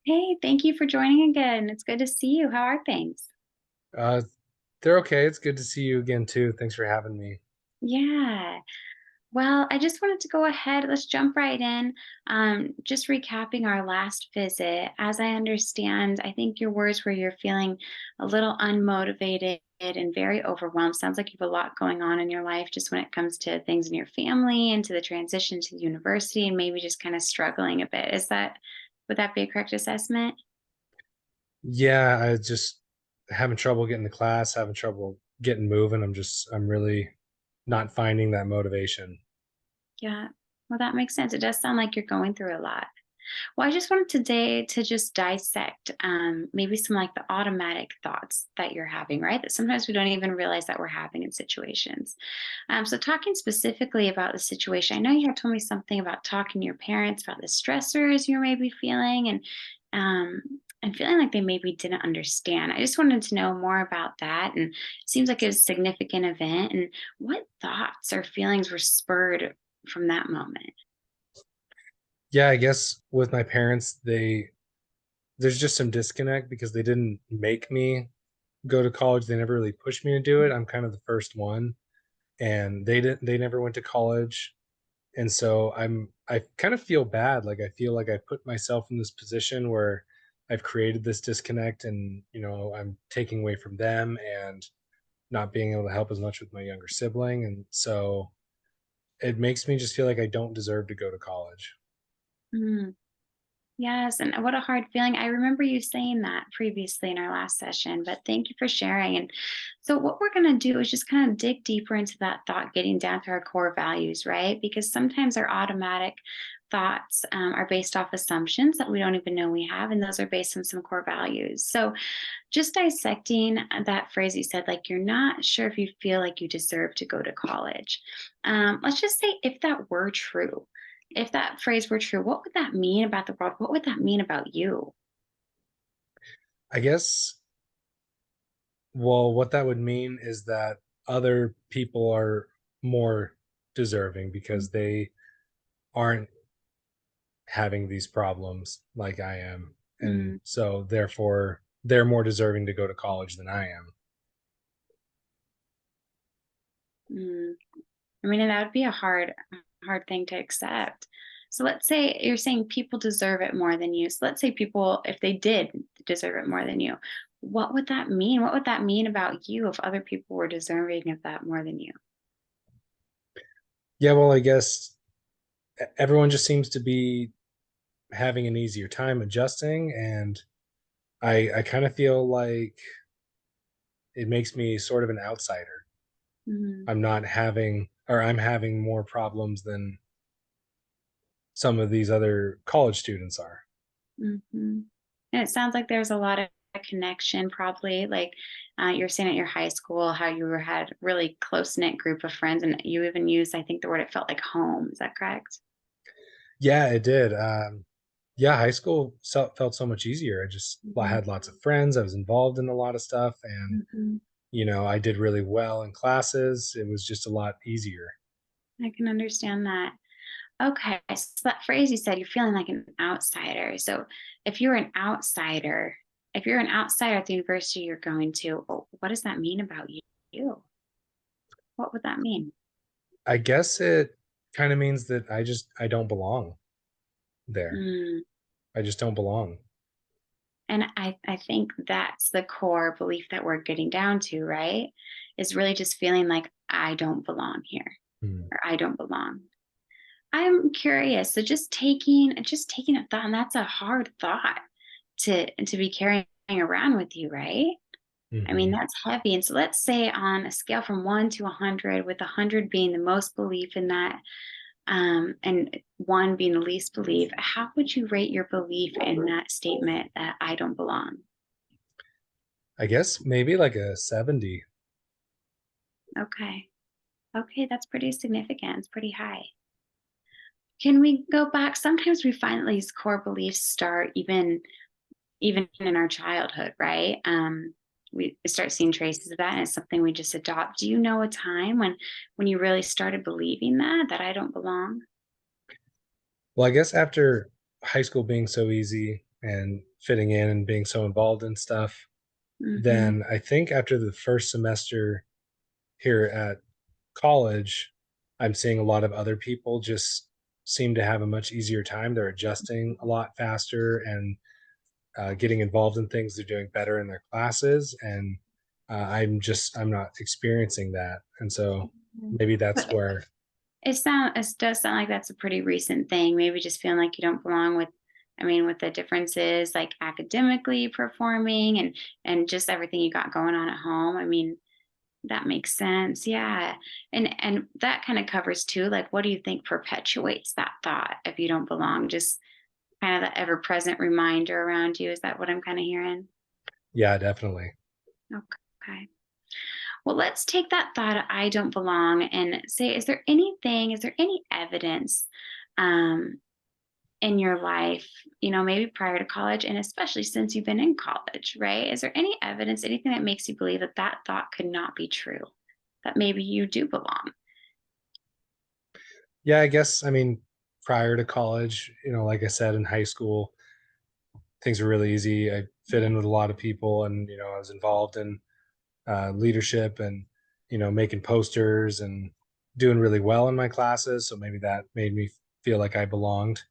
Hey, thank you for joining again. It's good to see you. How are things? Uh, they're okay. It's good to see you again too. Thanks for having me. Yeah. Well, I just wanted to go ahead. Let's jump right in. Just recapping our last visit. As I understand, I think your words were you're feeling a little unmotivated and very overwhelmed. Sounds like you have a lot going on in your life just when it comes to things in your family and to the transition to university and maybe just kind of struggling a bit. Would that be a correct assessment? Yeah, I just having trouble getting to class, having trouble getting moving. I'm really not finding that motivation. Yeah. Well, that makes sense. It does sound like you're going through a lot. Well, I just wanted today to just dissect maybe some like the automatic thoughts that you're having, right? That sometimes we don't even realize that we're having in situations. So, talking specifically about the situation, I know you had told me something about talking to your parents about the stressors you're maybe feeling um, and feeling like they maybe didn't understand. I just wanted to know more about that. And it seems like it was a significant event. And what thoughts or feelings were spurred from that moment? Yeah, I guess with my parents, there's just some disconnect because they didn't make me go to college. They never really pushed me to do it. I'm kind of the first one, and they never went to college. And so I kind of feel bad. Like I feel like I put myself in this position where I've created this disconnect and I'm taking away from them and not being able to help as much with my younger sibling. And so it makes me just feel like I don't deserve to go to college. Mm. Yes, and what a hard feeling. I remember you saying that previously in our last session, but thank you for sharing. And so, what we're going to do is just kind of dig deeper into that thought, getting down to our core values, right? Because sometimes our automatic thoughts are based off assumptions that we don't even know we have, and those are based on some core values. So, just dissecting that phrase you said, like you're not sure if you feel like you deserve to go to college. Let's just say if that were true, if that phrase were true, what would that mean about the world? What would that mean about you? I guess, well, what that would mean is that other people are more deserving because they aren't having these problems like I am. And Mm, so therefore they're more deserving to go to college than I am. mm. I mean, and that would be a hard thing to accept. So let's say you're saying people deserve it more than you. So let's say people, if they did deserve it more than you, what would that mean? What would that mean about you if other people were deserving of that more than you? Yeah, well, I guess everyone just seems to be having an easier time adjusting, and I kind of feel like it makes me sort of an outsider. Mhm, I'm having more problems than some of these other college students are. mhm. And it sounds like there's a lot of connection, probably. Like you're saying at your high school, how you had really close knit group of friends, and you even used, I think, the word it felt like home. Is that correct? Yeah, it did. Yeah, high school felt so much easier. I Mhm, had lots of friends. I was involved in a lot of stuff, and mhm. I did really well in classes. It was just a lot easier. I can understand that. Okay, so that phrase you said, you're feeling like an outsider. So if you're an outsider, if you're an outsider at the university you're going to, what does that mean about you? What would that mean? I guess it kind of means that I don't belong there. Mm. I just don't belong. And I think that's the core belief that we're getting down to, right? Is really just feeling like I don't belong here Hmm. or I don't belong. I'm curious. So just taking a thought, and that's a hard thought to be carrying around with you, right? I mean, Hmm. that's heavy. And so let's say on a scale from 1 to 100, with 100 being the most belief in that, and one being the least belief, how would you rate your belief in that statement that I don't belong? I guess maybe like a 70. Okay. Okay, that's pretty significant. It's pretty high. Can we go back? Sometimes we find that these core beliefs start even in our childhood, right? We start seeing traces of that, and it's something we just adopt. Do you know a time when you really started believing that I don't belong? Well, I guess after high school being so easy, and fitting in and being so involved in stuff. Mm-hmm. Then I think after the first semester here at college, I'm seeing a lot of other people just seem to have a much easier time. They're adjusting a lot faster and getting involved in things. They're doing better in their classes, and I'm not experiencing that. And so maybe that's But where, it does sound like that's a pretty recent thing. Maybe just feeling like you don't belong with, I mean, with the differences like academically performing and just everything you got going on at home. I mean, that makes sense. Yeah. And that kind of covers too, like what do you think perpetuates that thought if you don't belong? Just kind of the ever present reminder around you. Is that what I'm kind of hearing? yeah, definitely. Okay. Well, let's take that thought, I don't belong, and say, is there any evidence um, in your life, maybe prior to college, and especially since you've been in college, right? Is there any evidence, anything that makes you believe that that thought could not be true, that maybe you do belong? Yeah, I guess, I mean, prior to college, like I said, in high school, things were really easy. I fit in with a lot of people, and I was involved in leadership and making posters and doing really well in my classes. So maybe that made me feel like I belonged.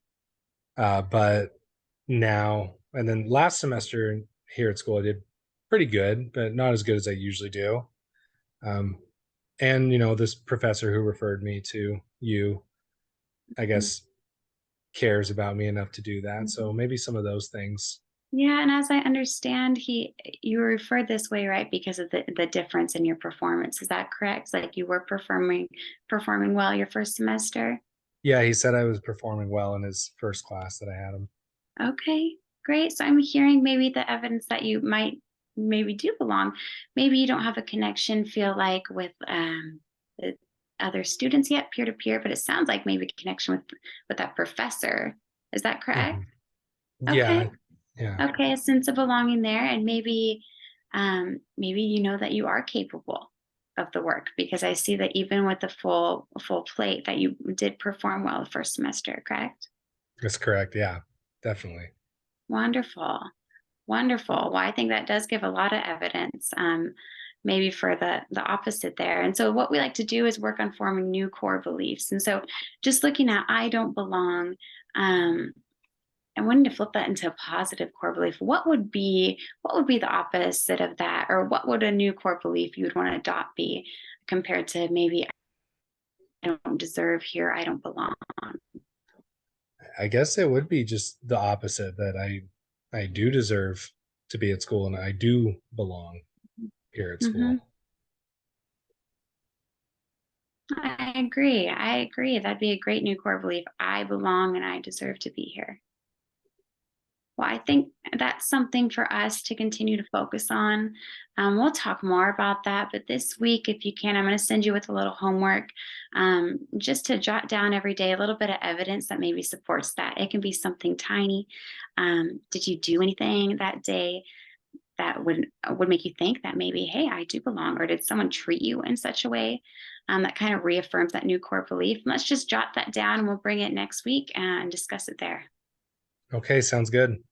But now, and then last semester here at school, I did pretty good, but not as good as I usually do. Um, and this professor who referred me to you, I guess, cares about me enough to do that. So Mhm. maybe some of those things. Yeah, and as I understand, you were referred this way, right, because of the difference in your performance. Is that correct? Like you were performing well your first semester? Yeah, he said I was performing well in his first class that I had him. Okay, great. So I'm hearing maybe the evidence that you might maybe do belong. Maybe you don't have a connection, feel like, with the other students yet, peer to peer, but it sounds like maybe connection with that professor. Is that correct? Mhm. Yeah, Okay. yeah. Okay, a sense of belonging there, and maybe you know that you are capable of the work because I see that even with the full plate that you did perform well the first semester, correct? That's correct. Yeah, definitely. Wonderful. Wonderful. Well, I think that does give a lot of evidence, maybe for the opposite there. And so, what we like to do is work on forming new core beliefs. And so, just looking at "I don't belong," um, and wanting to flip that into a positive core belief. What would be the opposite of that, or what would a new core belief you would want to adopt be compared to maybe "I don't deserve here, I don't belong." I guess it would be just the opposite, that I do deserve to be at school and I do belong here at Hmm. school. I agree. I agree. That'd be a great new core belief. I belong and I deserve to be here. Well, I think that's something for us to continue to focus on. We'll talk more about that, but this week, if you can, I'm going to send you with a little homework, just to jot down every day a little bit of evidence that maybe supports that. It can be something tiny. Did you do anything that day that would make you think that maybe, hey, I do belong, or did someone treat you in such a way that kind of reaffirms that new core belief? And let's just jot that down, and we'll bring it next week and discuss it there. Okay, sounds good.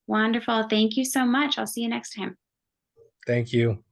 Wonderful. Thank you so much. I'll see you next time. Thank you.